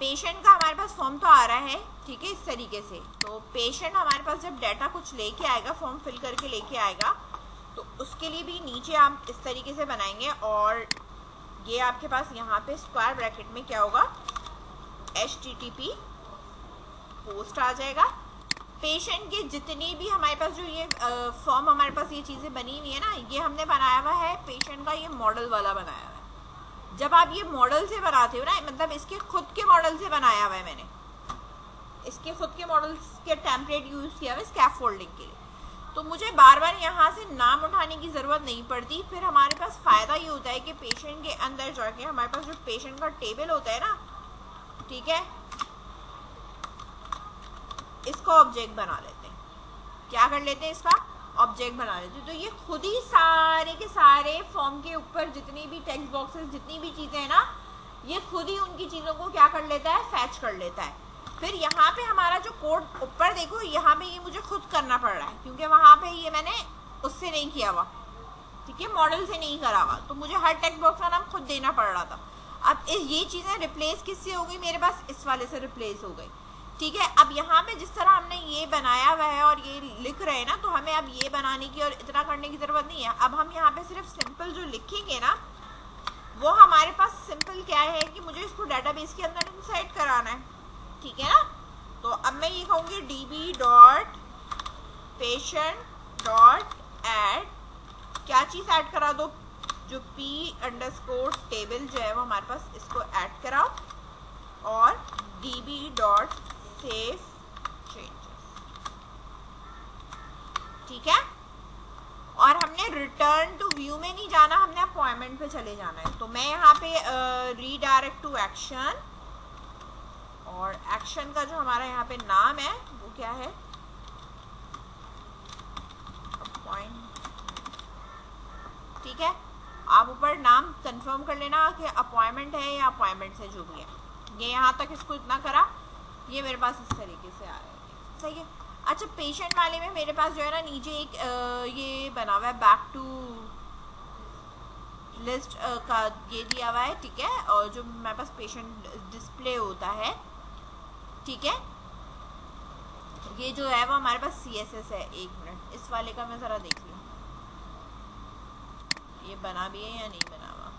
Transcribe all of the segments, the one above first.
Patient का हमारे पास form तो आ रहा है, ठीक है, इस तरीके से। तो पेशेंट हमारे पास जब डाटा कुछ लेके आएगा, फॉर्म फिल करके लेके आएगा, तो उसके लिए भी नीचे आप इस तरीके से बनाएंगे और ये आपके पास यहाँ पे स्क्वायर ब्रैकेट में क्या होगा, HTTP पोस्ट आ जाएगा। पेशेंट के जितनी भी हमारे पास जो ये फॉर्म हमारे पास ये चीज़ें बनी हुई है ना, ये हमने बनाया हुआ है पेशेंट का, ये मॉडल वाला बनाया हुआ है। जब आप ये मॉडल से बनाते हो ना, मतलब इसके खुद के मॉडल से बनाया हुआ है मैंने, इसके खुद के मॉडल्स के टेम्पलेट यूज़ किया हुआ है स्कैफोल्डिंग के लिए, तो मुझे बार बार यहाँ से नाम उठाने की ज़रूरत नहीं पड़ती। फिर हमारे पास फ़ायदा ये होता है कि पेशेंट के अंदर जाके हमारे पास जो पेशेंट का टेबल होता है ना, ठीक है, इसको ऑब्जेक्ट बना लेते हैं। क्या कर लेते हैं, इसका ऑब्जेक्ट बना लेते हैं। तो ये खुद ही सारे के सारे फॉर्म के ऊपर जितनी भी टेक्स्ट बॉक्सेस, जितनी भी चीज़ें हैं ना, ये खुद ही उनकी चीज़ों को क्या कर लेता है, फैच कर लेता है। फिर यहाँ पे हमारा जो कोड ऊपर देखो, यहाँ पे ये मुझे खुद करना पड़ रहा है, क्योंकि वहाँ पे ये मैंने उससे नहीं किया हुआ, ठीक है, मॉडल से नहीं करा हुआ, तो मुझे हर टेक्स्ट बॉक्स का नाम खुद देना पड़ रहा था। अब ये चीज़ें रिप्लेस किससे हो गई, मेरे पास इस वाले से रिप्लेस हो गई, ठीक है। अब यहाँ पे जिस तरह हमने ये बनाया हुआ है और ये लिख रहे हैं ना, तो हमें अब ये बनाने की और इतना करने की ज़रूरत नहीं है। अब हम यहाँ पे सिर्फ सिंपल जो लिखेंगे ना, वो हमारे पास सिंपल क्या है कि मुझे इसको डाटाबेस के अंदर इंसर्ट कराना है, ठीक है ना। तो अब मैं ये कहूँगी db.patient.add, क्या चीज़ ऐड करा दो, जो p_table जो है वो हमारे पास, इसको ऐड कराओ, और db.save changes, ठीक है। और हमने रिटर्न टू व्यू में नहीं जाना, हमने अपॉइंटमेंट पे चले जाना है। तो मैं यहाँ पे रीडायरेक्ट टू एक्शन, और एक्शन का जो हमारा यहाँ पे नाम है वो क्या है, अपॉइंट, ठीक है। आप ऊपर नाम कंफर्म कर लेना कि अपॉइंटमेंट है या अपॉइंटमेंट से जो भी है। ये यहाँ तक इसको इतना करा, ये मेरे पास इस तरीके से आ रहा है, सही है। अच्छा, पेशेंट वाले में मेरे पास जो है ना, नीचे एक ये बना हुआ है बैक टू लिस्ट का ये दिया हुआ है, ठीक है। और जो मेरे पास पेशेंट डिस्प्ले होता है, ठीक है, ये जो है वो हमारे पास CSS है। एक मिनट, इस वाले का मैं ज़रा देख लूँ, ये बना भी है या नहीं बना हुआ।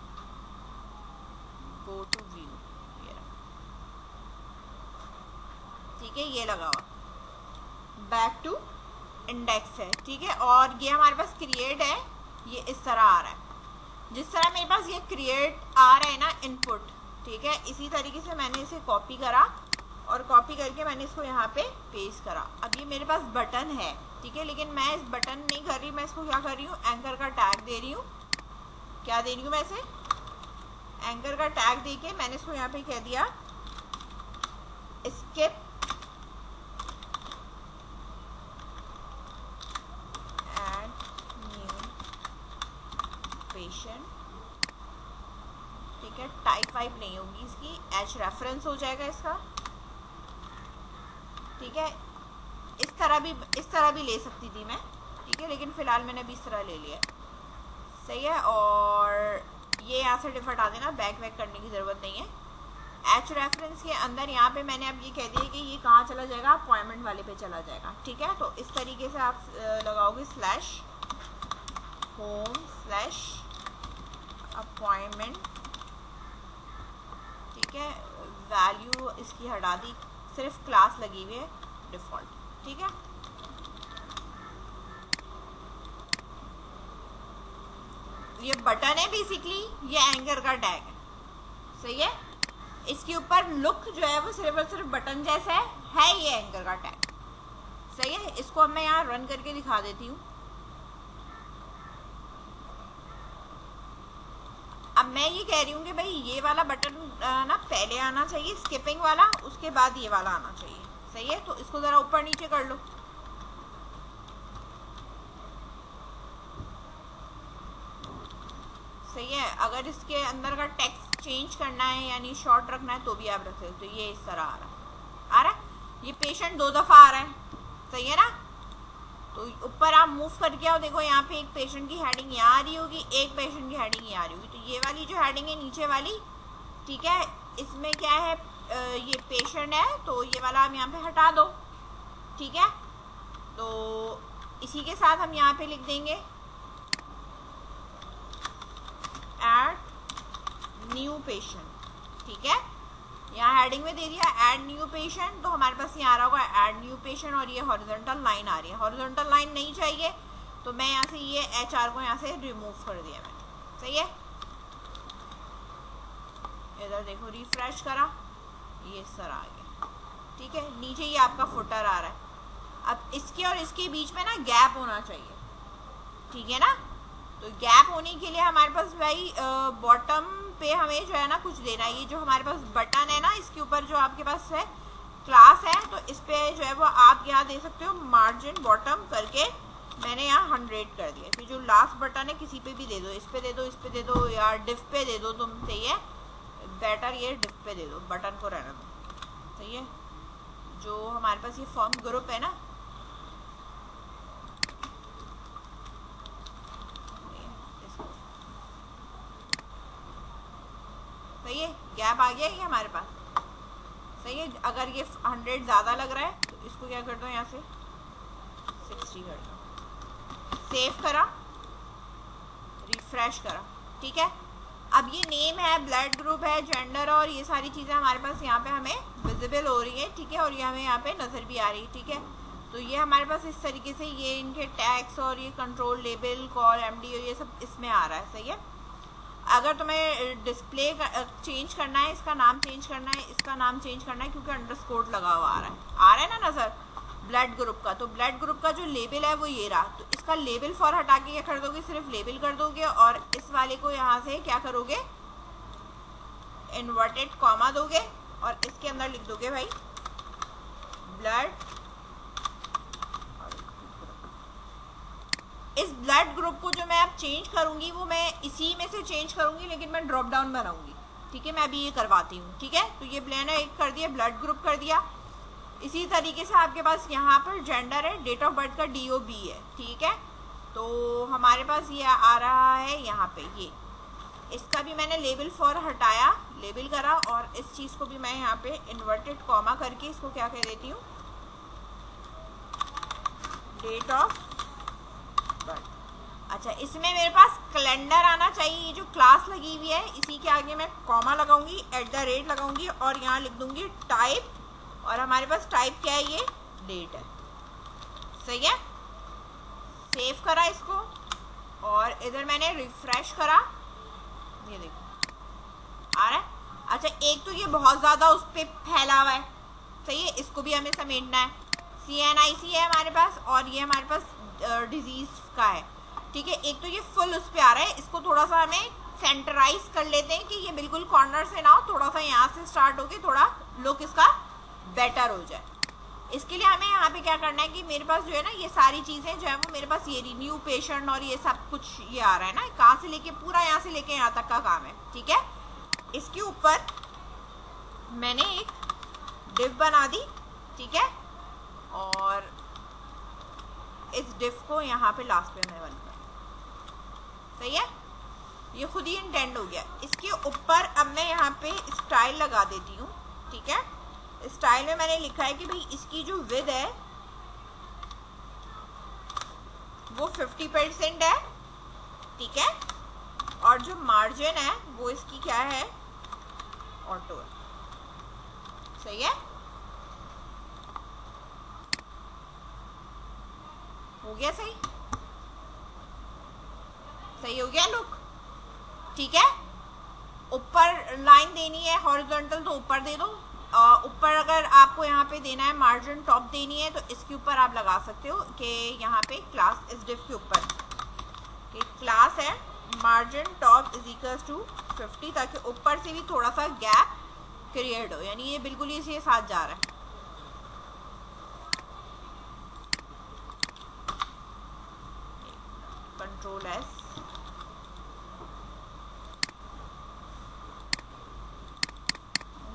गो टू व्यू, ठीक है, ये लगा हुआ बैक टू इंडेक्स है, ठीक है। और ये हमारे पास क्रिएट है, ये इस तरह आ रहा है, जिस तरह मेरे पास ये क्रिएट आ रहा है ना इनपुट, ठीक है। इसी तरीके से मैंने इसे कॉपी करा और कॉपी करके मैंने इसको यहाँ पे पेस्ट करा। अब ये मेरे पास बटन है, ठीक है, लेकिन मैं इस बटन नहीं कर रही, मैं इसको क्या कर रही हूँ, एंकर का टैग दे रही हूँ। क्या दे रही हूँ मैं इसे, एंकर का टैग दे के मैंने इसको यहाँ पे कह दिया स्किप एड न्यू पेशेंट, ठीक है। टाइप वाइप नहीं होगी इसकी, H रेफरेंस हो जाएगा इसका, ठीक है। इस तरह भी ले सकती थी मैं, ठीक है, लेकिन फ़िलहाल मैंने अभी इस तरह ले लिया, सही है। और ये यहाँ से डिफ़ॉल्ट आ देना, बैक करने की ज़रूरत नहीं है। H रेफरेंस के अंदर यहाँ पे मैंने अब ये कह दिया कि ये कहाँ चला जाएगा, अपॉइंटमेंट वाले पे चला जाएगा, ठीक है। तो इस तरीके से आप लगाओगे /home/अपॉइंटमेंट, ठीक है। वैल्यू इसकी हटा दी, सिर्फ क्लास लगी हुई है डिफ़ॉल्ट, ठीक है। ये बटन है बेसिकली, ये एंकर का टैग है, सही है। इसके ऊपर लुक जो है वो सिर्फ और सिर्फ बटन जैसा है ये एंकर का टैग, सही है। इसको अब मैं यहाँ रन करके दिखा देती हूँ। अब मैं ये कह रही हूँ कि भाई ये वाला बटन ना पहले आना चाहिए, स्किपिंग वाला, उसके बाद ये वाला आना चाहिए, सही है। तो इसको ज़रा ऊपर नीचे कर लो, सही है। अगर इसके अंदर का टेक्स्ट चेंज करना है यानी शॉर्ट रखना है तो भी आप रख सकते हो। तो ये इस तरह आ रहा है, ये पेशेंट 2 दफ़ा आ रहा है, सही है ना। तो ऊपर आप मूव करके आओ, देखो यहाँ पे एक पेशेंट की हेडिंग यहाँ आ रही होगी, एक पेशेंट की हेडिंग यहाँ आ रही होगी। तो ये वाली जो हेडिंग है नीचे वाली, ठीक है, इसमें क्या है, ये पेशेंट है तो ये वाला हम यहाँ पे हटा दो, ठीक है। तो इसी के साथ हम यहाँ पे लिख देंगे ऐड न्यू पेशेंट, ठीक है। यहाँ हेडिंग में दे दिया ऐड न्यू पेशेंट, तो हमारे पास यहाँ आ रहा होगा ऐड न्यू पेशेंट और ये हॉरिजॉन्टल लाइन आ रही है। हॉरिजॉन्टल लाइन नहीं चाहिए तो मैं यहाँ से ये HR को यहाँ से रिमूव कर दिया मैंने, सही है। इधर देखो रिफ्रेश करा, ये सर आ गया, ठीक है। नीचे ये आपका फुटर आ रहा है। अब इसके और इसके बीच में ना गैप होना चाहिए, ठीक है ना। तो गैप होने के लिए हमारे पास भाई बॉटम पे हमें जो है ना कुछ देना है। ये जो हमारे पास बटन है ना, इसके ऊपर जो आपके पास है क्लास है, तो इस पे जो है वो आप यहाँ दे सकते हो मार्जिन बॉटम करके, मैंने यहाँ 100 कर दिया। फिर जो लास्ट बटन है किसी पे भी दे दो, इस पे दे दो, इस पे दे दो, या डिफ पे दे दो, तुम सही है, बेटर ये डिफ पे दे दो, बटन को रहने दो, सही है। जो हमारे पास ये फॉर्म ग्रुप है ना, सही है, गैप आ गया ये हमारे पास, सही है। अगर ये 100 ज़्यादा लग रहा है तो इसको क्या कर दो, यहाँ से 60 कर दो, सेव करा, रिफ्रेश करा, ठीक है। अब ये नेम है, ब्लड ग्रुप है, जेंडर और ये सारी चीज़ें हमारे पास यहाँ पे हमें विजिबल हो रही है, ठीक है। और ये हमें यहाँ पे नज़र भी आ रही है, ठीक है। तो ये हमारे पास इस तरीके से ये इनके टैग्स और ये कंट्रोल लेबल कॉल MD ये सब इसमें आ रहा है, सही है। अगर तुम्हें डिस्प्ले चेंज करना है, इसका नाम चेंज करना है, इसका नाम चेंज करना है, क्योंकि अंडरस्कोर लगा हुआ आ रहा है ना नज़र ब्लड ग्रुप का। तो ब्लड ग्रुप का जो लेबल है वो ये रहा, तो इसका लेबल फॉर हटा के क्या कर दोगे, सिर्फ लेबल कर दोगे और इस वाले को यहाँ से क्या करोगे, इन्वर्टेड कॉमा दोगे और इसके अंदर लिख दोगे भाई ब्लड। इस ब्लड ग्रुप को जो मैं अब चेंज करूंगी वो मैं इसी में से चेंज करूंगी, लेकिन मैं ड्रॉप डाउन बनाऊंगी, ठीक है। मैं अभी ये करवाती हूँ, ठीक है। तो ये मैंने एक कर दिया, ब्लड ग्रुप कर दिया। इसी तरीके से आपके पास यहाँ पर जेंडर है, डेट ऑफ बर्थ का DOB है, ठीक है। तो हमारे पास ये आ रहा है यहाँ पे, ये इसका भी मैंने लेबल फॉर हटाया, लेबल करा और इस चीज़ को भी मैं यहाँ पे इन्वर्टेड कॉमा करके इसको क्या कह देती हूँ, डेट ऑफ बर्थ। अच्छा, इसमें मेरे पास कैलेंडर आना चाहिए। ये जो क्लास लगी हुई है इसी के आगे मैं कॉमा लगाऊंगी, @ लगाऊंगी और यहाँ लिख दूंगी टाइप, और हमारे पास टाइप क्या है, ये डेट है, सही है। सेव करा इसको और इधर मैंने रिफ्रेश करा, ये देखो आ रहा है। अच्छा, एक तो ये बहुत ज़्यादा उस पर फैला हुआ है, सही है, इसको भी हमें समेटना है। CNIC है हमारे पास और ये हमारे पास डिजीज़ का है, ठीक है। एक तो ये फुल उस पर आ रहा है, इसको थोड़ा सा हमें सेंटराइज कर लेते हैं कि ये बिल्कुल कॉर्नर से ना हो, थोड़ा सा यहाँ से स्टार्ट होके थोड़ा लुक इसका बेटर हो जाए। इसके लिए हमें यहाँ पे क्या करना है कि मेरे पास जो है ना ये सारी चीज़ें जो है वो मेरे पास ये न्यू पेशेंट और ये सब कुछ ये आ रहा है ना, कहाँ से लेके पूरा यहाँ से लेके यहाँ तक का काम है, ठीक है। इसके ऊपर मैंने एक डिव बना दी, ठीक है, और इस डिव को यहाँ पे लास्ट पे मैं बन कर, सही है। ये खुद ही इंटेंड हो गया। इसके ऊपर अब मैं यहाँ पे स्टाइल लगा देती हूँ, ठीक है। स्टाइल में मैंने लिखा है कि भाई इसकी जो विड्थ है वो 50% है, ठीक है, और जो मार्जिन है वो इसकी क्या है, ऑटो है, सही है। हो गया सही, सही हो गया लुक, ठीक है। ऊपर लाइन देनी है हॉरिजॉन्टल तो ऊपर दे दो, ऊपर अगर आपको यहाँ पे देना है मार्जिन टॉप देनी है तो इसके ऊपर आप लगा सकते हो कि यहाँ पे क्लास इस डिव के ऊपर कि क्लास है margin top is equals to 50, ताकि ऊपर से भी थोड़ा सा गैप क्रिएट हो, यानी ये बिल्कुल इसी साथ जा रहा है। कंट्रोल S,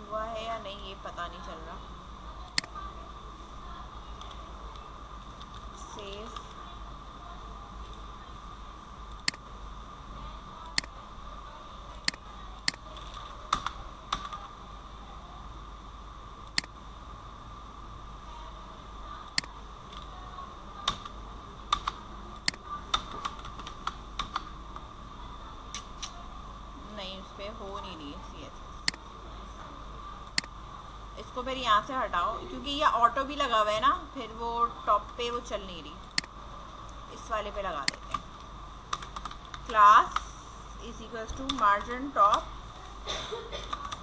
हुआ है या नहीं ये पता नहीं चल रहा। सेव, नहीं रही है CSS। इसको फिर यहाँ से हटाओ क्योंकि ये ऑटो भी लगा हुआ है ना, फिर वो टॉप पे वो चल नहीं रही, इस वाले पे लगा देते हैं। Class is equals to margin top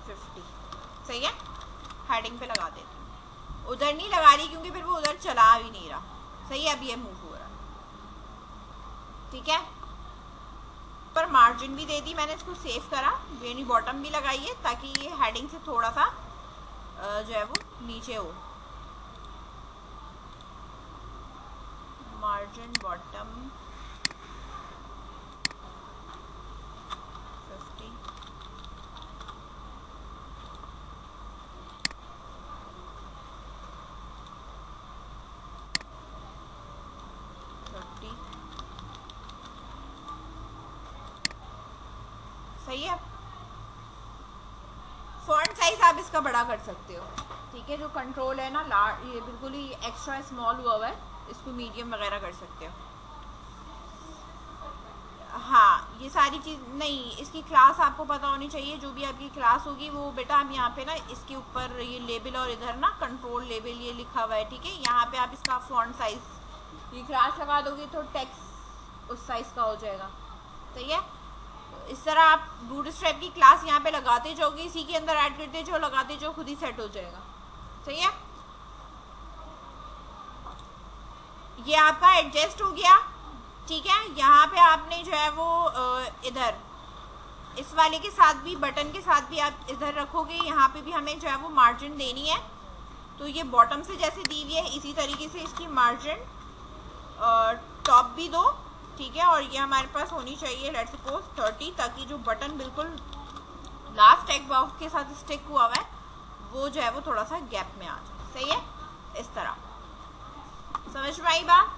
50, सही है। हेडिंग पे लगा देती हूँ, उधर नहीं लगा रही क्योंकि फिर वो उधर चला भी नहीं रहा, सही है। अब ये मूव हो रहा है, ठीक है। पर मार्जिन भी दे दी मैंने, इसको सेव करा, यानी बॉटम भी लगाई है ताकि ये हेडिंग से थोड़ा सा जो है वो नीचे हो। मार्जिन बॉटम 50, सही है। फॉन्ट साइज आप इसका बड़ा कर सकते हो, ठीक है। जो कंट्रोल है ना ये बिल्कुल ही एक्स्ट्रा स्मॉल हुआ है, इसको मीडियम वगैरह कर सकते हो। हाँ, ये सारी चीज़ नहीं, इसकी क्लास आपको पता होनी चाहिए। जो भी आपकी क्लास होगी वो बेटा हम यहाँ पे ना इसके ऊपर ये लेबल और इधर ना कंट्रोल लेबल ये लिखा हुआ है, ठीक है। यहाँ पे आप इसका फॉन्ट साइज ये क्लास लगा दोगे तो टेक्स्ट उस साइज का हो जाएगा, सही है। इस तरह आप बूटस्ट्रैप की क्लास यहाँ पे लगाते जाओगे, इसी के अंदर ऐड करते जाओ, लगाते जाओ, खुद ही सेट हो जाएगा, सही है। ये आपका एडजस्ट हो गया, ठीक है। यहाँ पे आपने जो है वो इधर इस वाले के साथ भी, बटन के साथ भी आप इधर रखोगे, यहाँ पे भी हमें जो है वो मार्जिन देनी है। तो ये बॉटम से जैसे दी हुई है इसी तरीके से इसकी मार्जिन टॉप भी दो, ठीक है। और ये हमारे पास होनी चाहिए लेट्स सपोज 30, ताकि जो बटन बिल्कुल लास्ट टेक्स्ट बॉक्स के साथ स्टिक हुआ हुआ है वो जो है वो थोड़ा सा गैप में आ जाए, सही है। इस तरह समझ में आई बात?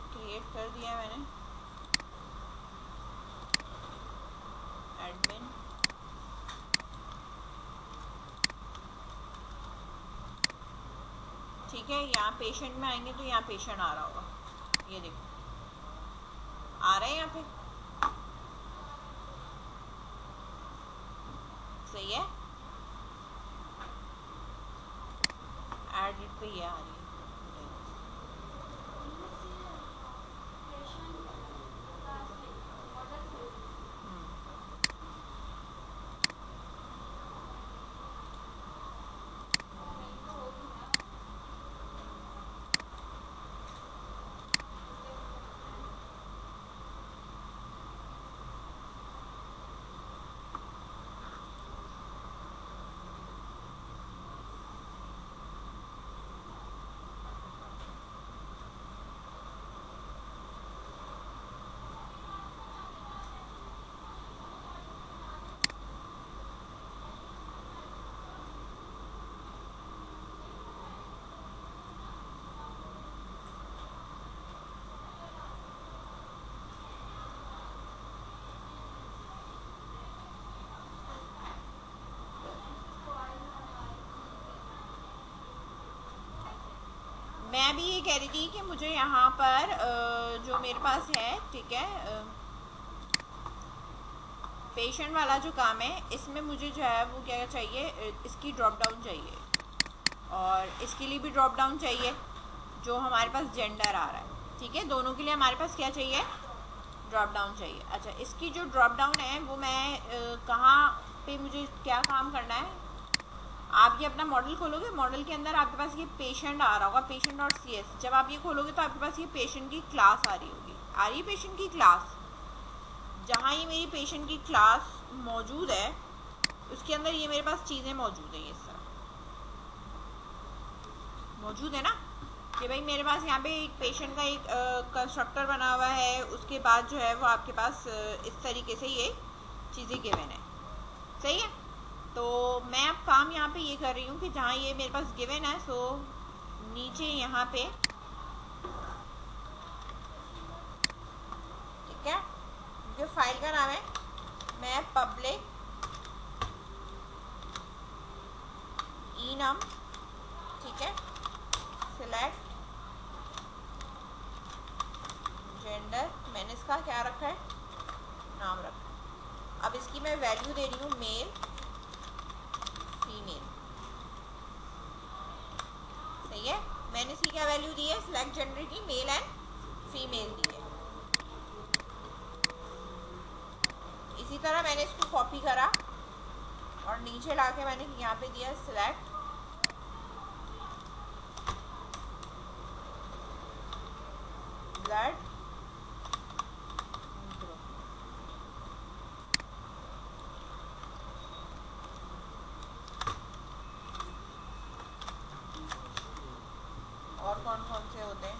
क्रिएट कर दिया मैंने एडमिन, ठीक है। यहाँ पेशेंट में आएंगे तो यहाँ पेशेंट आ रहा होगा, ये देखो आ रहा है यहाँ पे, सही है। एडिट पे ये आ रही है, मैं भी ये कह रही थी कि मुझे यहाँ पर जो मेरे पास है, ठीक है, पेशेंट वाला जो काम है इसमें मुझे जो है वो क्या चाहिए, इसकी ड्रॉप डाउन चाहिए और इसके लिए भी ड्रॉप डाउन चाहिए, जो हमारे पास जेंडर आ रहा है, ठीक है। दोनों के लिए हमारे पास क्या चाहिए, ड्रॉप डाउन चाहिए। अच्छा, इसकी जो ड्रॉप डाउन है वो मैं कहाँ पे मुझे क्या काम करना है, आप ये अपना मॉडल खोलोगे, मॉडल के अंदर आपके पास ये पेशेंट आ रहा होगा, पेशेंट डॉट CS। जब आप ये खोलोगे तो आपके पास ये पेशेंट की क्लास आ रही होगी, आ रही है पेशेंट की क्लास। जहाँ ये मेरी पेशेंट की क्लास मौजूद है उसके अंदर ये मेरे पास चीज़ें मौजूद है, ये सब मौजूद है ना, कि भाई मेरे पास यहाँ पे एक पेशेंट का एक कंस्ट्रक्टर बना हुआ है, उसके बाद जो है वो आपके पास इस तरीके से ये चीज़ें गिवन है, सही है। तो मैं अब काम यहाँ पे ये कर रही हूँ कि जहाँ ये मेरे पास गिवन है, सो नीचे यहाँ पे, ठीक है, जो फाइल का नाम है मैं पब्लिक enum, ठीक है, सिलेक्ट जेंडर, मैंने इसका क्या रखा है, नाम रखा है। अब इसकी मैं वैल्यू दे रही हूँ मेल फीमेल, सही है। मैंने इसकी क्या वैल्यू दी है, सिलेक्ट जेंडर की मेल एंड फीमेल दी है। इसी तरह मैंने इसको कॉपी करा और नीचे लाके मैंने यहाँ पे दिया सिलेक्ट ब्लड और कौन कौन से होते हैं,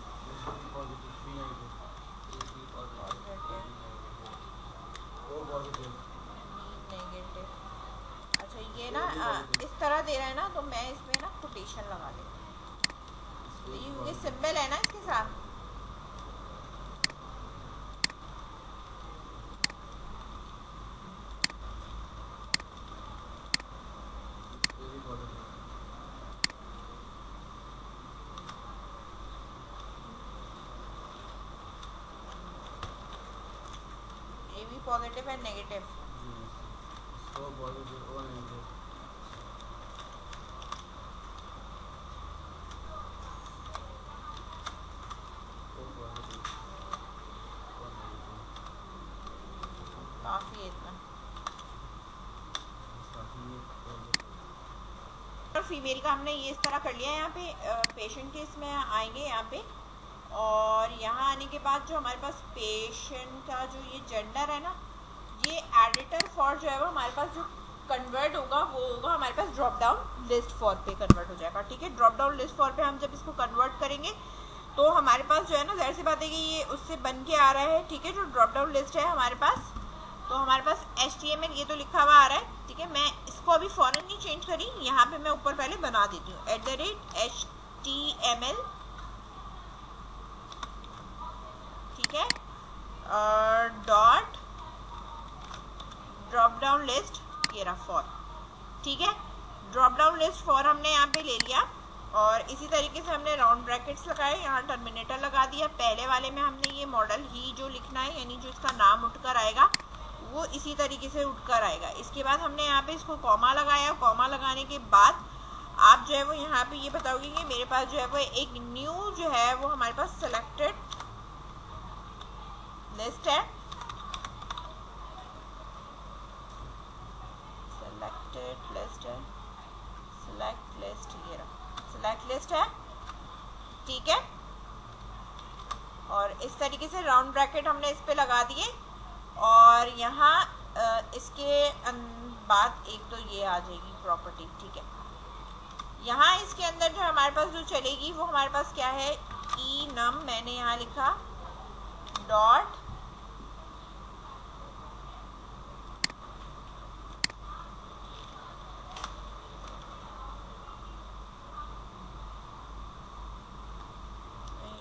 नेगेटिव। अच्छा ये ना इस तरह दे रहा है ना, तो मैं इसमें ना कोटेशन लगा देती हूँ, ये सिंबल है ना इसके साथ। ए भी पॉजिटिव है नेगेटिव, काफ़ी है इतना। और फीमेल का हमने ये इस तरह कर लिया है। यहाँ पे पेशेंट के इसमें आएंगे यहाँ पे, और यहाँ आने के बाद जो हमारे पास पेशेंट का जो ये जेंडर है ना, ये एडिटर फॉर जो है वो हमारे पास जो कन्वर्ट होगा वो होगा हमारे पास ड्रॉप डाउन लिस्ट फॉर पे कन्वर्ट हो जाएगा, ठीक है। ड्रॉप डाउन लिस्ट फॉर पे हम जब इसको कन्वर्ट करेंगे तो हमारे पास जो है ना, जाहिर सी बात है कि ये उससे बन के आ रहा है, ठीक है, जो ड्रॉप डाउन लिस्ट है हमारे पास। तो हमारे पास HTML ये तो लिखा हुआ आ रहा है, ठीक है। मैं इसको अभी फ़ौरन नहीं चेंज करी, यहाँ पे मैं ऊपर पहले बना देती हूँ @HTML, ठीक है, डॉट ड्रॉप डाउन लिस्ट, ये रहा फॉर, ठीक है। ड्रॉप डाउन लिस्ट फॉर हमने यहाँ पे ले लिया, और इसी तरीके से हमने राउंड ब्रैकेट्स लगाए, यहाँ टर्मिनेटर लगा दिया। पहले वाले में हमने ये मॉडल ही जो लिखना है, यानी जो इसका नाम उठकर आएगा वो इसी तरीके से उठकर आएगा। इसके बाद हमने यहाँ पे इसको कॉमा लगाया, कॉमा लगाने के बाद आप जो है वो यहाँ पे ये बताओगे कि मेरे पास जो है वो एक न्यू जो है वो हमारे पास सिलेक्टेड लिस्ट है, सिलेक्टेड लिस्ट है, सिलेक्ट लिस्ट, ये रहा सिलेक्ट लिस्ट है, ठीक है। और इस तरीके से राउंड ब्रैकेट हमने इस पे लगा दिए, और यहाँ इसके बाद एक तो ये आ जाएगी प्रॉपर्टी, ठीक है। यहाँ इसके अंदर जो हमारे पास जो चलेगी वो हमारे पास क्या है, enum, मैंने यहाँ लिखा डॉट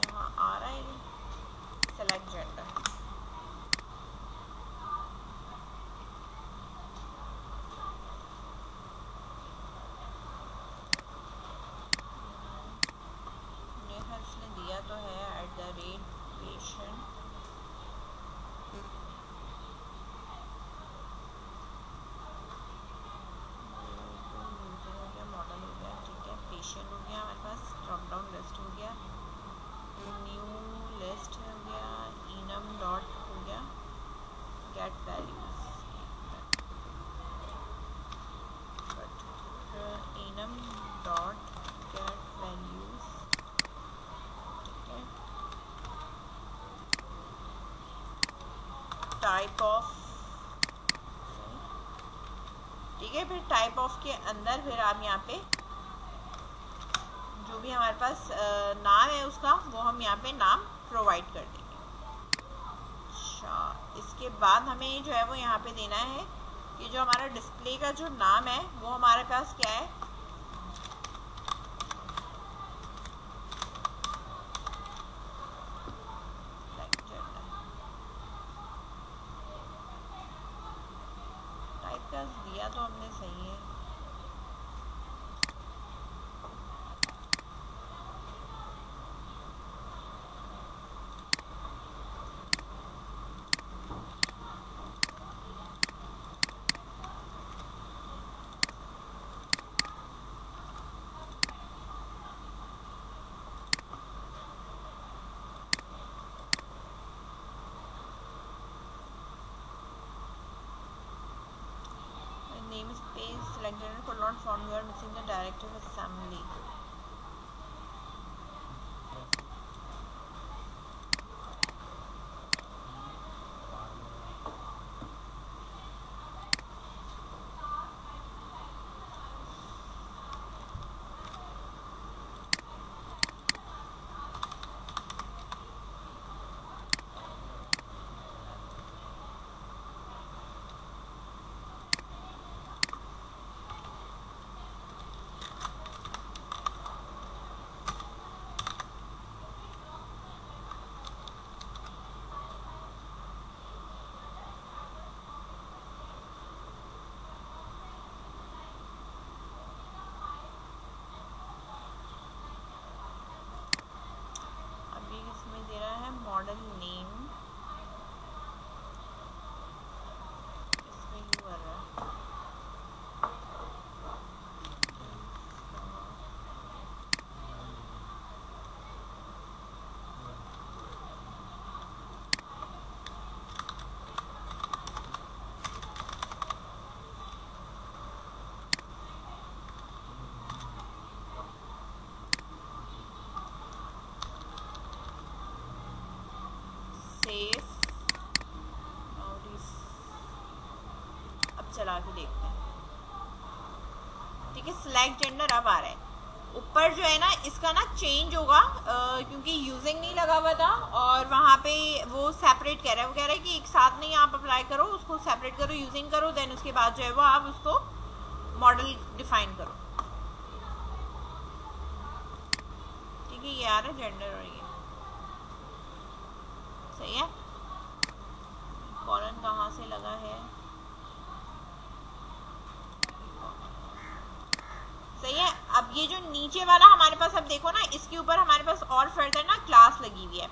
यहाँ आ रहा है सेलेक्ट जेंडर, इसने दिया तो है @patient, मॉडल हो गया, ठीक है, पेशेंट हो गया हमारे पास, ड्रॉप डाउन लिस्ट हो गया, न्यू लिस्ट हो गया, enum डॉट हो गया, get values, enum dot get values, type of, ठीक है। फिर टाइप ऑफ के अंदर फिर आप यहाँ पे जो भी हमारे पास नाम है उसका वो हम यहाँ पे नाम प्रोवाइड कर देंगे। अच्छा, इसके बाद हमें जो है वो यहाँ पे देना है कि जो हमारा डिस्प्ले का जो नाम है वो हमारे पास क्या है, का दिया तो हमने सही है। Namespace select general could not form, you are missing the directive assembly. Model name इसमें क्यों कर रहा है? अब चला के देखते हैं। ठीक है, सिलेक्ट जेंडर अब आ रहा है। ऊपर जो है ना इसका ना चेंज होगा क्योंकि यूजिंग नहीं लगा हुआ था और वहाँ पे वो सेपरेट कह रहा है। वो कह रहा है कि एक साथ नहीं आप अप्लाई करो, उसको सेपरेट करो, यूजिंग करो, देन उसके बाद जो है वो आप उसको मॉडल डिफाइन करो। ठीक है, ये आ रहा है जेंडर और ये सही है। कॉलन कहाँ से लगा है? सही है। अब ये जो नीचे वाला हमारे पास, अब देखो ना इसके ऊपर हमारे पास और फर्दर ना क्लास लगी हुई है।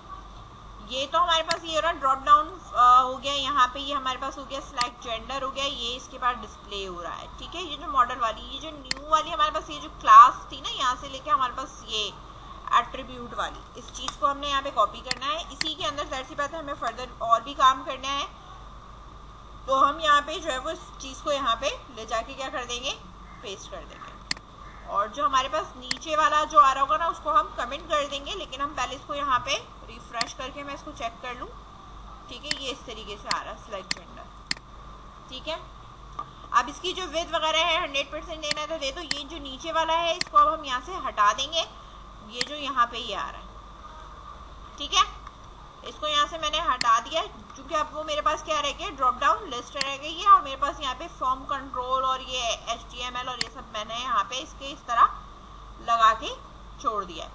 ये तो हमारे पास ये हो रहा ड्रॉप डाउन हो गया, यहाँ पे ये हमारे पास हो गया सिलेक्ट जेंडर हो गया, ये इसके बाद डिस्प्ले हो रहा है। ठीक है, ये जो मॉडल वाली, ये जो न्यू वाली हमारे पास ये जो क्लास थी ना, यहाँ से लेके हमारे पास ये एट्रीब्यूट वाली, इस चीज को हमने यहाँ पे कॉपी करना है। इसी के अंदर जाहिर सी बात है हमें फर्दर और भी काम करना है, तो हम यहाँ पे जो है वो इस चीज को यहाँ पे ले जाके क्या कर देंगे, पेस्ट कर देंगे। और जो हमारे पास नीचे वाला जो आ रहा होगा ना उसको हम कमेंट कर देंगे, लेकिन हम पहले इसको यहाँ पे रिफ्रेश करके मैं इसको चेक कर लूँ। ठीक है, ये इस तरीके से आ रहा है सिलेक्ट जेंडर। ठीक है, अब इसकी जो विड्थ वगैरह है 100% देना है तो दे दो। ये जो नीचे वाला है इसको अब हम यहाँ से हटा देंगे, ये जो यहाँ पे ये आ रहा है। ठीक है, इसको यहाँ से मैंने हटा दिया क्योंकि अब वो मेरे पास क्या रह गया, ड्रॉप डाउन लिस्ट रह गई है और मेरे पास यहाँ पे फॉर्म कंट्रोल और ये HTML और ये सब मैंने यहाँ पे इसके इस तरह लगा के छोड़ दिया है।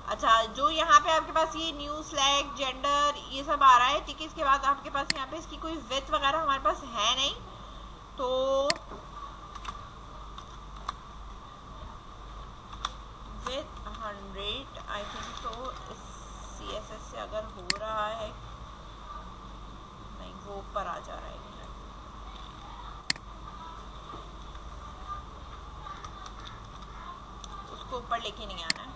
अच्छा, जो यहाँ पे आपके पास ये न्यू सिलेक्ट जेंडर ये सब आ रहा है। ठीक है, इसके बाद आपके पास यहाँ पे इसकी कोई विड्थ वगैरह हमारे पास है नहीं, तो विथ 100 आई थिंक तो CSS से अगर हो रहा है, नहीं वो ऊपर आ जा रहा है, उसको ऊपर लेके नहीं आना है।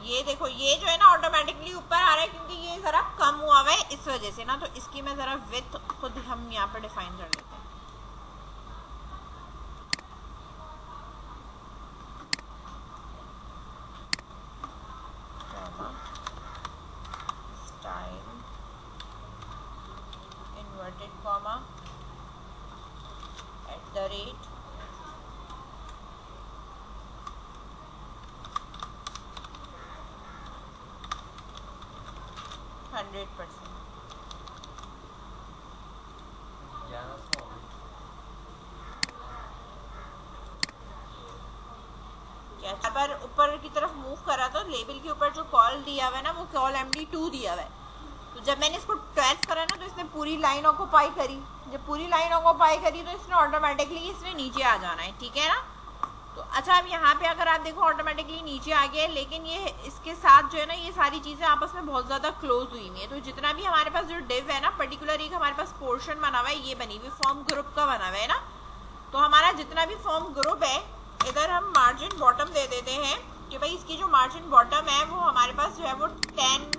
ये देखो ये जो है ना ऑटोमेटिकली ऊपर आ रहा है क्योंकि ये जरा कम हुआ हुआ है इस वजह से ना, तो इसकी मैं जरा विड्थ खुद हम यहाँ पर डिफाइन कर लेते हैं। कॉमा @ 100%। पर ऊपर की तरफ मूव करा तो लेबल के ऊपर जो कॉल दिया हुआ है ना वो कॉल MD2 दिया हुआ है, तो जब मैंने इसको 12 करा ना तो इसने पूरी लाइन ऑक्यूपाई करी, जब पूरी लाइन ऑक्यूपाई करी तो इसने ऑटोमेटिकली इसने नीचे आ जाना है, ठीक है ना। तो अच्छा अब यहाँ पे अगर आप देखो ऑटोमेटिकली नीचे आ गया, लेकिन ये इसके साथ जो है ना ये सारी चीज़ें आपस में बहुत ज़्यादा क्लोज हुई हुई है। तो जितना भी हमारे पास जो डिव है ना, पर्टिकुलर एक हमारे पास पोर्शन बना हुआ है, ये बनी हुई फॉर्म ग्रुप का बना हुआ है ना। तो हमारा जितना भी फॉर्म ग्रुप है, इधर हम मार्जिन बॉटम दे देते हैं कि भाई इसकी जो मार्जिन बॉटम है वो हमारे पास जो है वो 10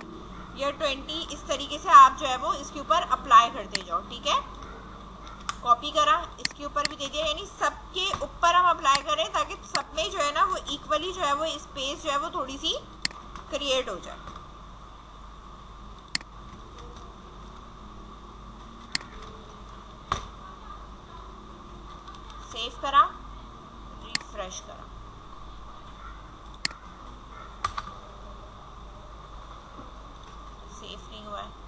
या 20 इस तरीके से आप जो है वो इसके ऊपर अप्लाई करते जाओ, ठीक है। कॉपी करा, इसके ऊपर भी दे दिया, यानी सबके ऊपर हम अप्लाई करें ताकि सब में जो है ना वो इक्वली जो है वो स्पेस जो है वो थोड़ी सी क्रिएट हो जाए। सेव करा, रिफ्रेश करा, सेव नहीं हुआ है।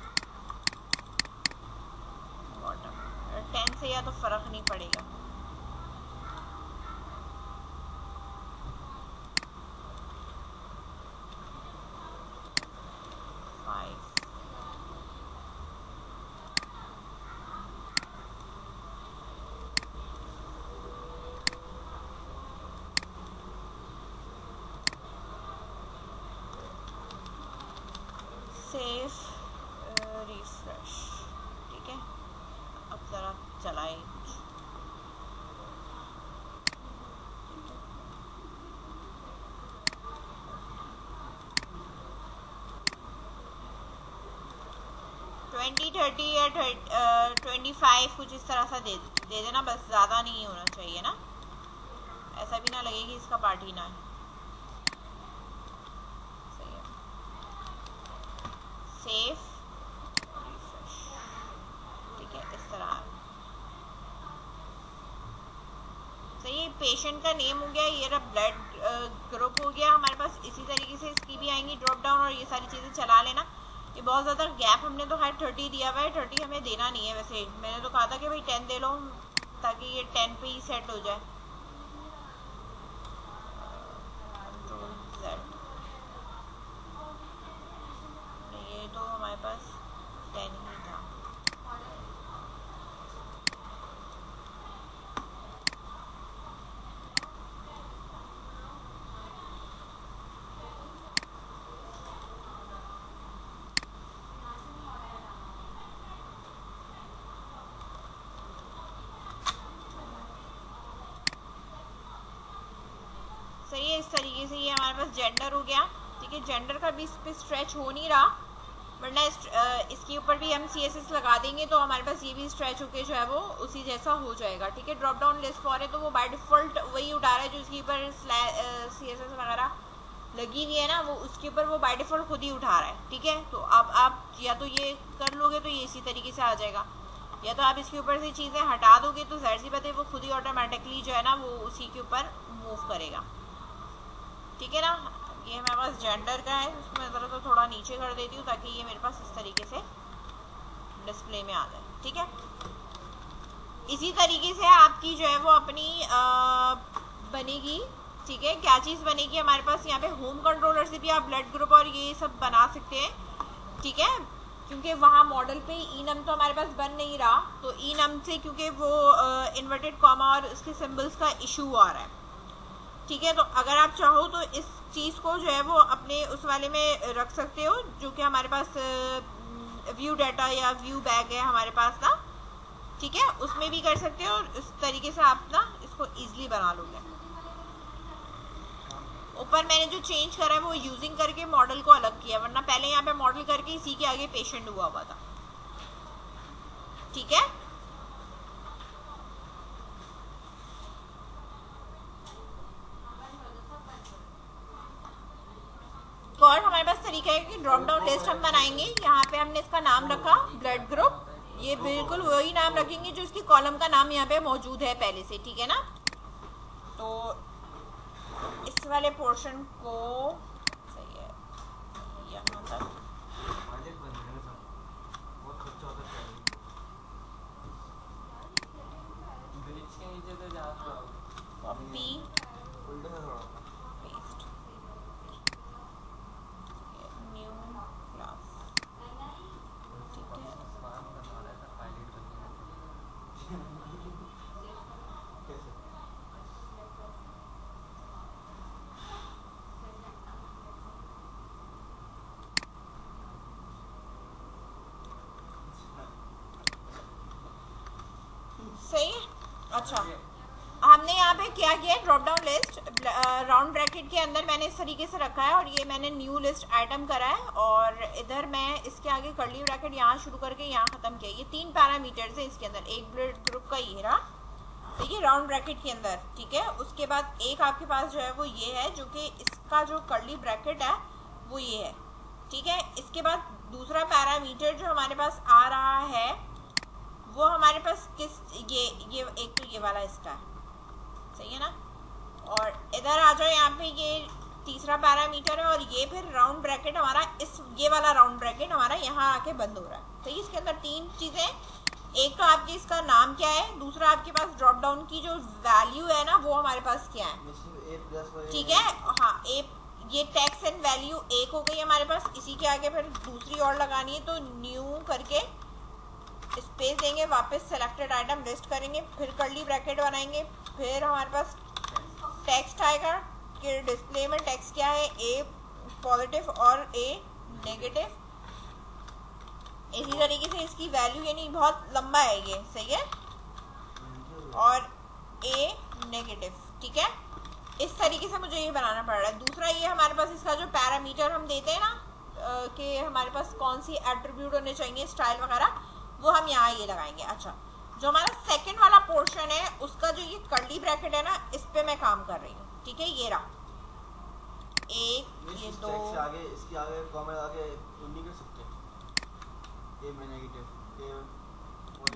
10 से या तो फर्क नहीं पड़ेगा। सेव, रिफ्रेश, ठीक है। अब ज़रा चलाएं कुछ, ट्वेंटी 30 या 25 कुछ इस तरह सा दे देना बस, ज़्यादा नहीं होना चाहिए ना, ऐसा भी ना लगे कि इसका पार्ट ही ना है। सही है, सेव, रिफ्रेश, ठीक है, इस तरह। सही है, पेशेंट का नेम हो गया, ये रहा ब्लड ग्रुप हो गया हमारे पास। इसी तरीके से इसकी भी आएंगी ड्रॉप डाउन, और ये सारी चीज़ें चला लेना। ये बहुत ज़्यादा गैप हमने तो खैर 30 दिया हुआ है, 30 हमें देना नहीं है। वैसे मैंने तो कहा था कि भाई 10 दे लो ताकि ये 10 पे ही सेट हो जाए। ये तो हमारे पास 10 ही था। सही है, इस तरीके से ये हमारे पास जेंडर हो गया, ठीक है। जेंडर का भी इस पर स्ट्रेच हो नहीं रहा, वरना इसके ऊपर भी हम CSS लगा देंगे तो हमारे पास ये भी स्ट्रेच होके जो है वो उसी जैसा हो जाएगा, ठीक है। ड्रॉप डाउन लिस्ट फॉर है तो वो बाय डिफ़ॉल्ट वही उठा रहा है जो इसके ऊपर CSS वगैरह लगी हुई है ना, वो उसके ऊपर वो बाय डिफ़ॉल्ट खुद ही उठा रहा है, ठीक है। तो अब आप या तो ये कर लोगे तो ये इसी तरीके से आ जाएगा, या तो आप इसके ऊपर से चीज़ें हटा दोगे तो ज़ाहिर सी बात है वो खुद ही ऑटोमेटिकली जो है ना वो उसी के ऊपर मूव करेगा, ठीक है ना। ये हमारे पास जेंडर का है, उसको मैं ज़रा तो थोड़ा नीचे कर देती हूँ ताकि ये मेरे पास इस तरीके से डिस्प्ले में आ जाए, ठीक है। इसी तरीके से आपकी जो है वो अपनी बनेगी, ठीक है। क्या चीज़ बनेगी हमारे पास यहाँ पे, होम कंट्रोलर से भी आप ब्लड ग्रुप और ये सब बना सकते हैं, ठीक है। क्योंकि वहाँ मॉडल पे enum तो हमारे पास बन नहीं रहा, तो enum से क्योंकि वो इन्वर्टेड कॉमा और उसके सिम्बल्स का इशू आ रहा है, ठीक है। तो अगर आप चाहो तो इस चीज़ को जो है वो अपने उस वाले में रख सकते हो जो कि हमारे पास व्यू डाटा या व्यू बैग है हमारे पास ना, ठीक है, उसमें भी कर सकते हो। और उस तरीके से आप ना इसको ईजिली बना लोगे। ऊपर मैंने जो चेंज करा है वो यूजिंग करके मॉडल को अलग किया, वरना पहले यहाँ पे मॉडल करके इसी के आगे पेशेंट हुआ था, ठीक है। और हमारे पास तरीका है कि ड्रॉप डाउन लिस्ट हम बनाएंगे। यहाँ पे हमने इसका नाम रखा ब्लड ग्रुप, ये बिल्कुल वही नाम रखेंगे जो इसकी कॉलम का नाम यहाँ पे मौजूद है पहले से, ठीक है ना। तो इस वाले पोर्शन को सही है यहाँ तक कॉपी पेस्ट, न्यू क्लास, अच्छा, हमने यहाँ पे क्या किया है, drop down list round bracket के अंदर मैंने इस तरीके से रखा है और ये मैंने न्यू लिस्ट आइटम करा है और इधर मैं इसके आगे कर्ली ब्रैकेट यहाँ शुरू करके यहाँ ख़त्म किया। ये 3 पैरामीटर्स है इसके अंदर, एक ब्लड ग्रुप का ये रहा, तो ये राउंड ब्रैकेट के अंदर, ठीक है। उसके बाद एक आपके पास जो है वो ये है, जो कि इसका जो कर्ली ब्रैकेट है वो ये है, ठीक है। इसके बाद दूसरा पैरामीटर जो हमारे पास आ रहा है वो हमारे पास ये एक तो ये वाला इसका है, सही है ना। और इधर आ जाओ, यहाँ पे ये तीसरा पैरामीटर है और ये फिर राउंड ब्रैकेट हमारा ये वाला राउंड ब्रैकेट हमारा यहाँ आके बंद हो रहा है। तो इसके अंदर 3 चीज़ें, एक तो आपके इसका नाम क्या है, दूसरा आपके पास ड्रॉप डाउन की जो वैल्यू है ना वो हमारे पास क्या है, ठीक है। हाँ, ये टेक्स्ट एंड वैल्यू 1 हो गई हमारे पास। इसी के आगे फिर दूसरी और लगानी है, तो न्यू करके स्पेस देंगे, वापस सेलेक्टेड आइटम लिस्ट करेंगे, फिर कर्ली ब्रैकेट बनाएंगे, फिर हमारे पास टेक्स्ट आएगा कि डिस्प्ले में टेक्स्ट क्या है, ए पॉजिटिव और ए नेगेटिव। इसी तरीके से इसकी वैल्यू, यानी बहुत लंबा है ये, सही है, और ए नेगेटिव, ठीक है। इस तरीके से मुझे ये बनाना पड़ रहा है। दूसरा ये हमारे पास इसका जो पैरामीटर हम देते हैं ना कि हमारे पास कौन सी एट्रीब्यूट होने चाहिए, स्टाइल वगैरह, वो हम यहाँ ये लगाएंगे। अच्छा, जो हमारा सेकंड वाला पोर्शन है उसका जो ये कर्ली ब्रैकेट है ना, इस पे मैं काम कर रही हूँ, ठीक है। ये रहा 1, ये 2, आगे इसके आगे कॉमा आगे नहीं कर सकते, ये में नेगेटिव ये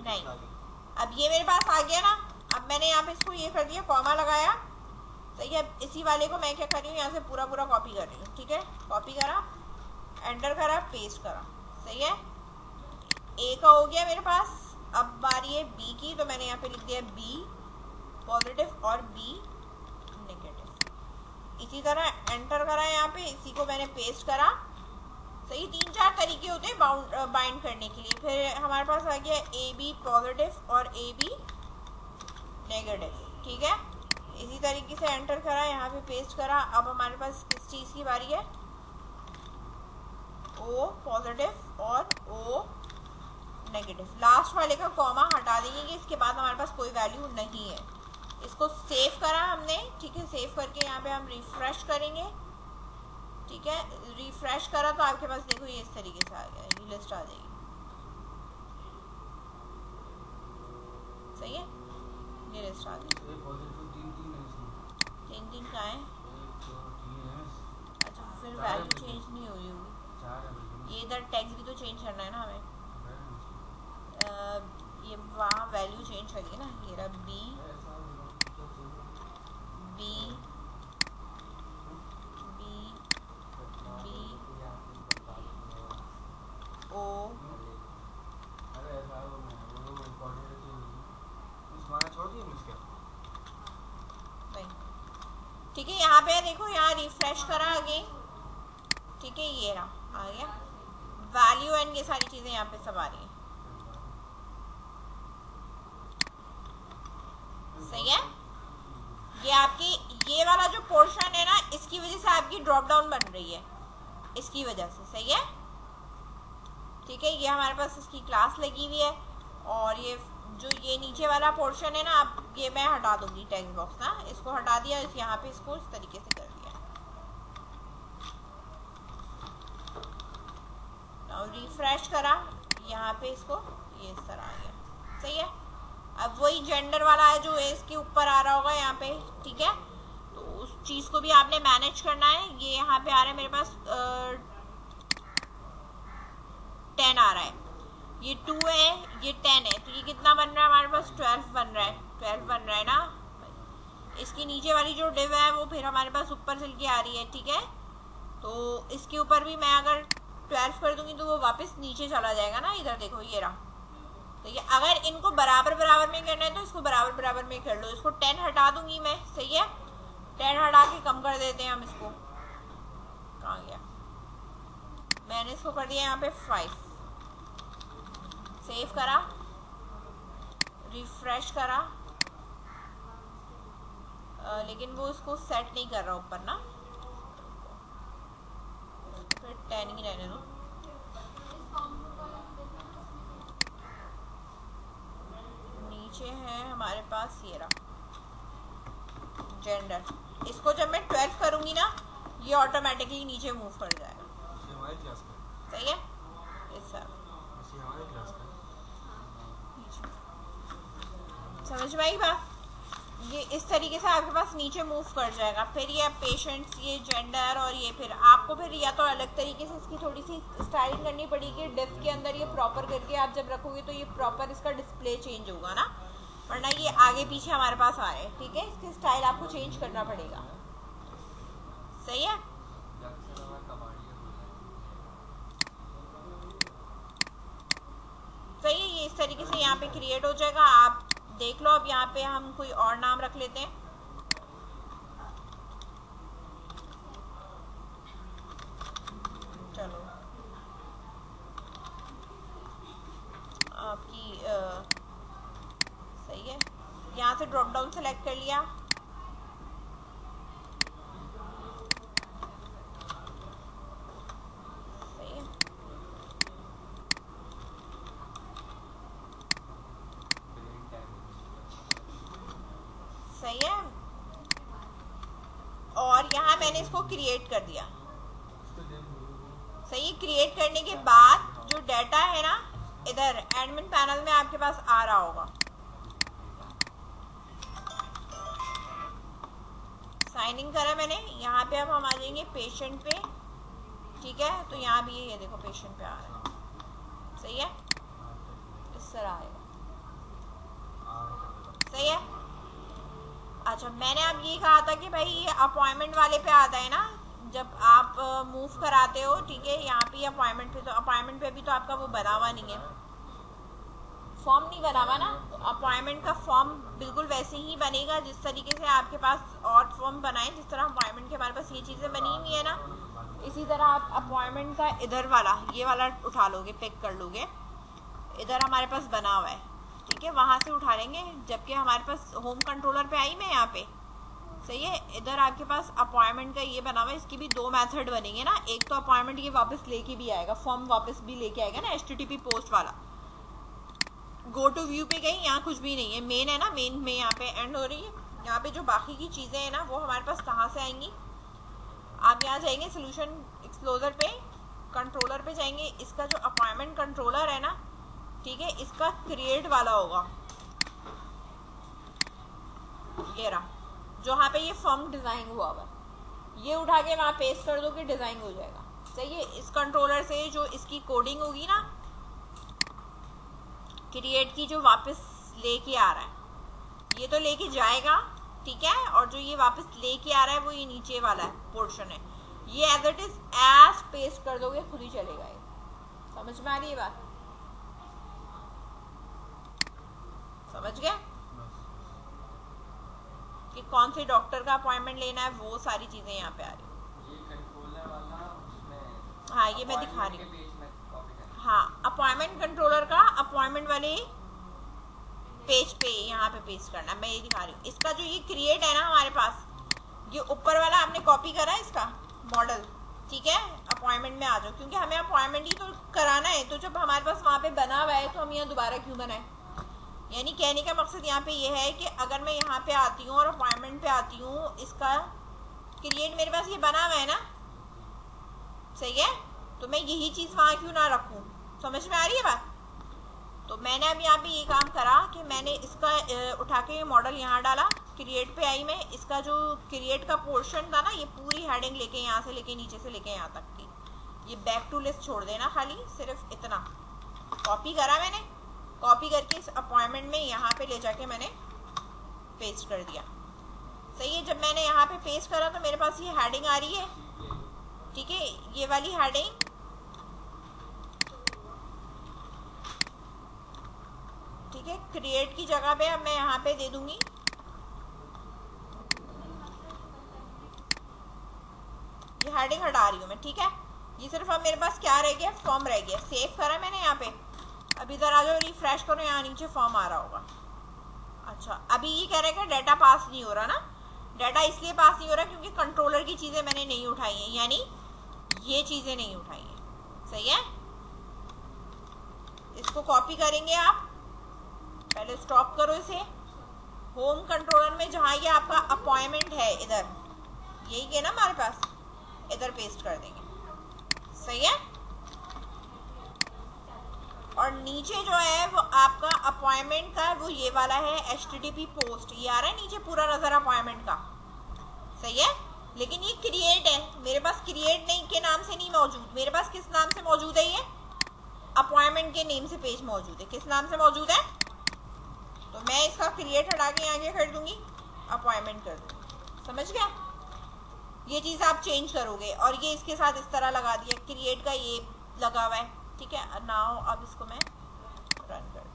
नहीं। अब ये मेरे पास आ गया ना, अब मैंने यहाँ पे इसको ये कर दिया, कॉमा लगाया, सही है। इसी वाले को मैं क्या कर रही हूँ, यहाँ से पूरा कॉपी कर रही हूँ, ठीक है। कॉपी करा, एंटर करा, पेस्ट करा, सही है। ए का हो गया मेरे पास। अब बारी है बी की, तो मैंने यहाँ पे लिख दिया बी पॉजिटिव और बी नेगेटिव। इसी तरह एंटर करा यहाँ पे, इसी को मैंने पेस्ट करा, सही। 3-4 तरीके होते हैं बाइंड करने के लिए। फिर हमारे पास आ गया ए बी पॉजिटिव और ए बी नेगेटिव, ठीक है। इसी तरीके से एंटर करा, यहाँ पे पेस्ट करा। अब हमारे पास किस चीज़ की बारी है, ओ पॉजिटिव और ओ नेगेटिव। लास्ट वाले का कॉमा हटा देंगे कि इसके बाद हमारे पास कोई वैल्यू नहीं है। इसको सेव करा हमने, ठीक है। सेव करके यहाँ पे हम रिफ्रेश करेंगे, ठीक है। रिफ्रेश करा तो आपके पास देखो ये इस तरीके से आ गया, ये लिस्ट आ जाएगी, सही है। ये लिस्ट आ गई। 3 का है, अच्छा, फिर वैल्यू चेंज नहीं हुई होगी। ये इधर टेक्स्ट भी तो चेंज करना है ना हमें, ये वहाँ वैल्यू चेंज करिए ना। ये रहा B B B B O, नहीं, ठीक है। यहाँ पे देखो, यहाँ रिफ्रेश करा अगेन, ठीक है। ये रहा आ गया वैल्यू एंड ये सारी चीज़ें यहाँ पे सब आ रही हैं, सही है। ये आपकी ये वाला जो पोर्शन है ना, इसकी वजह से आपकी ड्रॉप डाउन बन रही है, इसकी वजह से, सही है, ठीक है। ये हमारे पास इसकी क्लास लगी हुई है और ये जो ये नीचे वाला पोर्शन है ना, अब ये मैं हटा दूंगी टेक्स्ट बॉक्स ना, इसको हटा दिया, यहाँ पे इसको इस तरीके से कर दिया। और रिफ्रेश करा, यहाँ पे इसको ये इस तरह आ गया, सही है। अब वही जेंडर वाला है जो इसके ऊपर आ रहा होगा यहाँ पे, ठीक है। तो उस चीज़ को भी आपने मैनेज करना है। ये यहाँ पे आ रहा है मेरे पास 10 आ रहा है, ये 2 है, ये 10 है, तो ये कितना बन रहा है हमारे पास, 12 बन रहा है, 12 बन रहा है ना। इसकी नीचे वाली जो डिव है वो फिर हमारे पास ऊपर चल के आ रही है, ठीक है। तो इसके ऊपर भी मैं अगर 12 कर दूंगी तो वो वापस नीचे चला जाएगा ना, इधर देखो ये रहा। तो ये अगर इनको बराबर बराबर में करना है तो इसको बराबर बराबर में कर लो। इसको 10 हटा दूंगी मैं, सही है। 10 हटा के कम कर देते हैं हम इसको, कहाँ गया, मैंने इसको कर दिया यहाँ पे 5। सेव करा, रिफ्रेश करा, लेकिन वो इसको सेट नहीं कर रहा ऊपर ना, फिर 10 ही रहने दो। नीचे है हमारे पास ये रहा जेंडर। इसको जब मैं 12 करूंगी ना ये ऑटोमेटिकली नीचे मूव कर जाएगा। हमारी क्लास का सही है, इस हमारी क्लास का समझ में आई बात। ये इस तरीके से आपके पास नीचे मूव कर जाएगा। फिर ये पेशेंट्स, ये जेंडर और ये फिर आपको फिर या तो अलग तरीके से इसकी थोड़ी सी स्टाइलिंग करनी पड़ेगी। डिफ के अंदर ये प्रॉपर करके आप जब रखोगे तो ये प्रॉपर इसका डिस्प्ले चेंज होगा ना, वरना ये आगे पीछे हमारे पास आ रहे हैं। ठीक है, इसकी स्टाइल आपको चेंज करना पड़ेगा। सही है, सही है। ये इस तरीके से यहाँ पे क्रिएट हो जाएगा। आप देख लो। अब यहाँ पे हम कोई और नाम रख लेते हैं। चलो आपकी सही है, यहाँ से ड्रॉप डाउन सेलेक्ट कर लिया। सही है, सही है। और यहाँ मैंने इसको क्रिएट कर दिया। सही, क्रिएट करने के बाद जो डाटा है ना इधर एडमिन पैनल में आपके पास आ रहा होगा। साइन इन करा मैंने। यहाँ पे अब हम आ जाएंगे पेशेंट पे। ठीक है, तो यहाँ भी ये देखो पेशेंट पे आ रहा है। सही है, इस तरह आएगा। सही है। अच्छा, मैंने अब ये कहा था कि भाई ये अपॉइंटमेंट वाले पे आता है ना, जब आप मूव कराते हो। ठीक है, यहाँ पे अपॉइंटमेंट पे, तो अपॉइंटमेंट पे भी तो आपका वो बना हुआ नहीं है, फॉर्म नहीं बना हुआ ना। तो अपॉइंटमेंट का फॉर्म बिल्कुल वैसे ही बनेगा जिस तरीके से आपके पास और फॉर्म बनाए। जिस तरह अपॉइंटमेंट के हमारे पास ये चीज़ें बनी हुई है ना, इसी तरह आप अपॉइंटमेंट का इधर वाला ये वाला उठा लोगे, पिक कर लोगे। इधर हमारे पास बना हुआ है। ठीक है, वहाँ से उठा लेंगे। जबकि हमारे पास होम कंट्रोलर पे आई मैं यहाँ पे। सही है, इधर आपके पास अपॉइंटमेंट का ये बना हुआ है। इसकी भी दो मेथड बनेंगे ना। एक तो अपॉइंटमेंट ये वापस लेके भी आएगा, फॉर्म वापस भी लेके आएगा ना, HTTP पोस्ट वाला। गो टू व्यू पे गई, यहाँ कुछ भी नहीं है। मेन है ना, मेन में यहाँ पे एंड हो रही है। यहाँ पे जो बाकी की चीज़ें हैं ना वो हमारे पास कहाँ से आएंगी। आप यहाँ जाएंगे सोल्यूशन एक्सप्लोजर पे, कंट्रोलर पे जाएंगे। इसका जो अपॉइंटमेंट कंट्रोलर है ना, ठीक है, इसका क्रिएट वाला होगा ये रहा, जो यहाँ पे ये फॉर्म डिजाइन हुआ हुआ। ये उठा के वहाँ पेस्ट कर दो कि डिजाइन हो जाएगा। सही है, इस कंट्रोलर से जो इसकी कोडिंग होगी ना क्रिएट की, जो वापस लेके आ रहा है ये तो लेके जाएगा। ठीक है, और जो ये वापस लेके आ रहा है वो ये नीचे वाला है पोर्शन है। ये as it is as paste कर दोगे, खुद ही चलेगा ये। समझ में आ रही है बात? समझ गए कि कौन से डॉक्टर का अपॉइंटमेंट लेना है, वो सारी चीजें यहाँ पे आ रही है। हाँ, ये मैं दिखा रही हूँ। हाँ, अपॉइंटमेंट कंट्रोलर का अपॉइंटमेंट वाले पेज पे यहाँ पे पेस्ट करना, मैं ये दिखा रही हूँ। इसका जो ये क्रिएट है ना हमारे पास, ये ऊपर वाला आपने कॉपी करा है इसका मॉडल। ठीक है, अपॉइंटमेंट में आ जाओ, क्योंकि हमें अपॉइंटमेंट ही तो कराना है। तो जब हमारे पास वहाँ पे बना हुआ है तो हम यहाँ दोबारा क्यों बनाए। यानी कहने का मकसद यहाँ पे ये है कि अगर मैं यहाँ पे आती हूँ और अपॉइंटमेंट पे आती हूँ, इसका क्रिएट मेरे पास ये बना हुआ है ना, सही है, तो मैं यही चीज़ वहाँ क्यों ना रखूँ। समझ में आ रही है बात? तो मैंने अब यहाँ पे ये काम करा कि मैंने इसका उठा के मॉडल यहाँ डाला, क्रिएट पे आई मैं। इसका जो क्रिएट का पोर्शन था ना, ये पूरी हेडिंग लेके यहाँ से लेके नीचे से लेके यहाँ तक की, ये बैक टू लिस्ट छोड़ देना, खाली सिर्फ इतना कॉपी करा मैंने। कॉपी करके इस अपॉइंटमेंट में यहाँ पे ले जाके मैंने पेस्ट कर दिया। सही है, जब मैंने यहाँ पे पेस्ट करा तो मेरे पास ये हेडिंग आ रही है। ठीक है, ये वाली हेडिंग, ठीक है, क्रिएट की जगह पे अब मैं यहाँ पे दे दूंगी ये हेडिंग हटा रही हूँ मैं। ठीक है, ये सिर्फ अब मेरे पास क्या रह गया, फॉर्म रह गया। सेव करा मैंने यहाँ पे। अब इधर आ जाओ, रिफ्रेश करो, यहाँ नीचे फॉर्म आ रहा होगा। अच्छा, अभी ये कह रहा है कि डाटा पास नहीं हो रहा ना। डाटा इसलिए पास नहीं हो रहा क्योंकि कंट्रोलर की चीज़ें मैंने नहीं उठाई हैं, यानी ये चीज़ें नहीं उठाई हैं। सही है, इसको कॉपी करेंगे आप, पहले स्टॉप करो इसे। होम कंट्रोलर में जहाँ ये आपका अपॉइंटमेंट है इधर, यही है ना हमारे पास, इधर पेस्ट कर देंगे, सही है। और नीचे जो है वो आपका अपॉइंटमेंट का वो ये वाला है HTTP पोस्ट, ये आ रहा है नीचे पूरा नजर अपॉइंटमेंट का, सही है। लेकिन ये क्रिएट है, मेरे पास क्रिएट नहीं के नाम से नहीं मौजूद, मेरे पास किस नाम से मौजूद है, ये अपॉइंटमेंट के नेम से पेज मौजूद है। किस नाम से मौजूद है? तो मैं इसका क्रिएट हटा के आगे कर दूंगी, अपॉइंटमेंट कर दूंगी, समझ गया। ये चीज़ आप चेंज करोगे और ये इसके साथ इस तरह लगा दिया, क्रिएट का ये लगा हुआ है, ठीक है। नाउ अब इसको मैं रन कर दूँ।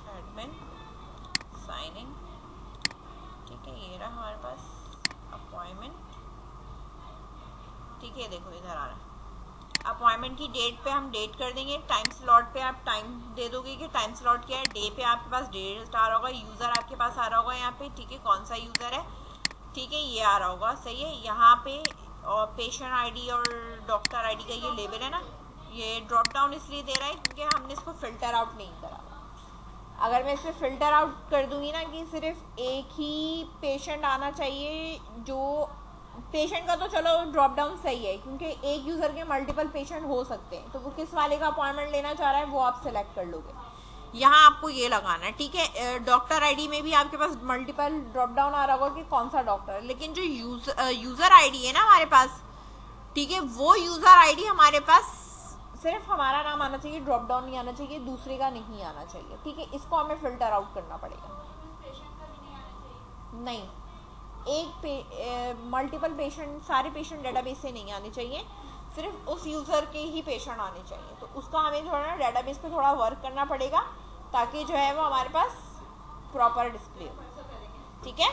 एडमिन साइन इन, ठीक है, ये रहा हमारे पास अपॉइंटमेंट, ठीक है। देखो इधर आ रहा है अपॉइंटमेंट की डेट पे हम डेट कर देंगे, टाइम स्लॉट पे आप टाइम दे दोगे कि टाइम स्लॉट क्या है, डे पे आपके पास डेट आ रहा होगा, यूज़र आपके पास आ रहा होगा यहाँ पे, ठीक है, कौन सा यूज़र है, ठीक है, ये आ रहा होगा, सही है। यहाँ पे और पेशेंट आईडी और डॉक्टर आईडी का ये लेवल है ना, ये ड्रॉप डाउन इसलिए दे रहा है क्योंकि हमने इसको फिल्टर आउट नहीं करा। अगर मैं इसे फिल्टर आउट कर दूंगी ना कि सिर्फ एक ही पेशेंट आना चाहिए, जो पेशेंट का तो चलो ड्रॉप डाउन सही है क्योंकि एक यूज़र के मल्टीपल पेशेंट हो सकते हैं, तो वो किस वाले का अपॉइंटमेंट लेना चाह रहा है वो आप सेलेक्ट कर लोगे। यहाँ आपको ये लगाना है, ठीक है। डॉक्टर आईडी में भी आपके पास मल्टीपल ड्रॉप डाउन आ रहा होगा कि कौन सा डॉक्टर है, लेकिन जो यूज़र आईडी है ना हमारे पास, ठीक है, वो यूज़र आईडी हमारे पास सिर्फ हमारा नाम आना चाहिए, ड्रॉप डाउन नहीं आना चाहिए, दूसरे का नहीं आना चाहिए, ठीक है। इसको हमें फिल्टर आउट करना पड़ेगा। नहीं, एक मल्टीपल पेशेंट, सारे पेशेंट डेटाबेस से नहीं आने चाहिए, सिर्फ उस यूज़र के ही पेशेंट आने चाहिए। तो उसका हमें थोड़ा ना डेटाबेस पे थोड़ा वर्क करना पड़ेगा ताकि जो है वो हमारे पास प्रॉपर डिस्प्ले हो, ठीक है।